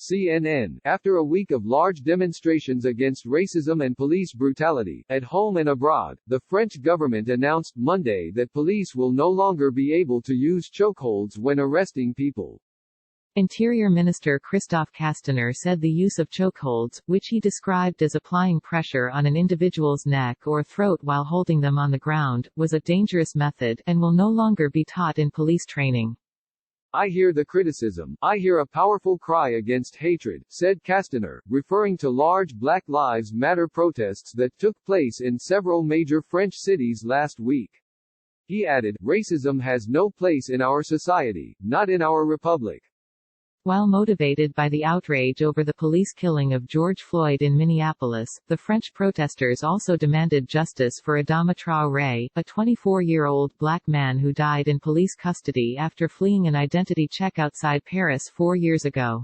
CNN, after a week of large demonstrations against racism and police brutality, at home and abroad, the French government announced Monday that police will no longer be able to use chokeholds when arresting people. Interior Minister Christophe Castaner said the use of chokeholds, which he described as applying pressure on an individual's neck or throat while holding them on the ground, was a dangerous method, and will no longer be taught in police training. I hear the criticism. I hear a powerful cry against hatred, said Castaner, referring to large Black Lives Matter protests that took place in several major French cities last week. He added, racism has no place in our society, not in our republic. While motivated by the outrage over the police killing of George Floyd in Minneapolis, the French protesters also demanded justice for Adama Traoré, a 24-year-old black man who died in police custody after fleeing an identity check outside Paris 4 years ago.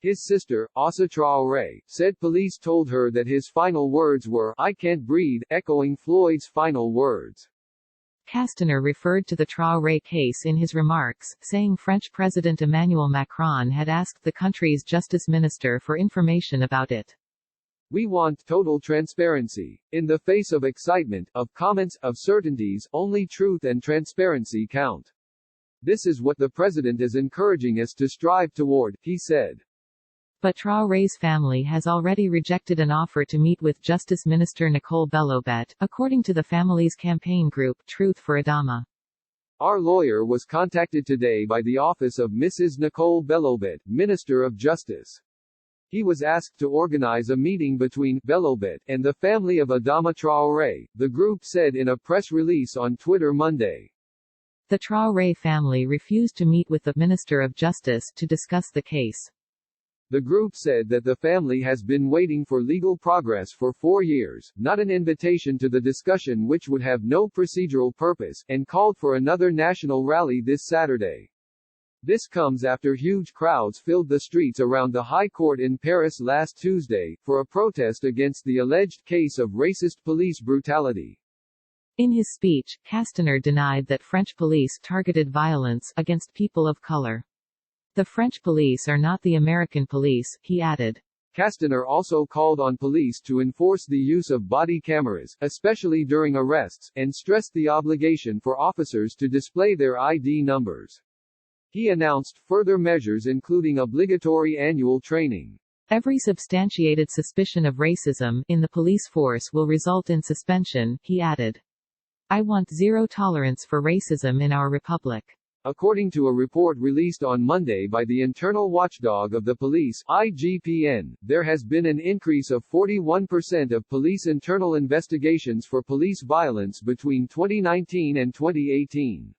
His sister, Assa Traoré, said police told her that his final words were, "I can't breathe," echoing Floyd's final words. Castaner referred to the Traoré case in his remarks, saying French President Emmanuel Macron had asked the country's justice minister for information about it. We want total transparency. In the face of excitement, of comments, of certainties, only truth and transparency count. This is what the president is encouraging us to strive toward, he said. But Traoré's family has already rejected an offer to meet with Justice Minister Nicole Belloubet, according to the family's campaign group, Truth for Adama. Our lawyer was contacted today by the office of Mrs. Nicole Belloubet, Minister of Justice. He was asked to organize a meeting between Belloubet and the family of Adama Traoré, the group said in a press release on Twitter Monday. The Traoré family refused to meet with the Minister of Justice to discuss the case. The group said that the family has been waiting for legal progress for 4 years, not an invitation to the discussion which would have no procedural purpose, and called for another national rally this Saturday. This comes after huge crowds filled the streets around the High Court in Paris last Tuesday, for a protest against the alleged case of racist police brutality. In his speech, Castaner denied that French police targeted violence against people of color. The French police are not the American police, he added. Castaner also called on police to enforce the use of body cameras, especially during arrests, and stressed the obligation for officers to display their ID numbers. He announced further measures including obligatory annual training. Every substantiated suspicion of racism in the police force will result in suspension, he added. I want zero tolerance for racism in our republic. According to a report released on Monday by the internal watchdog of the police, IGPN, there has been an increase of 41% of police internal investigations for police violence between 2019 and 2018.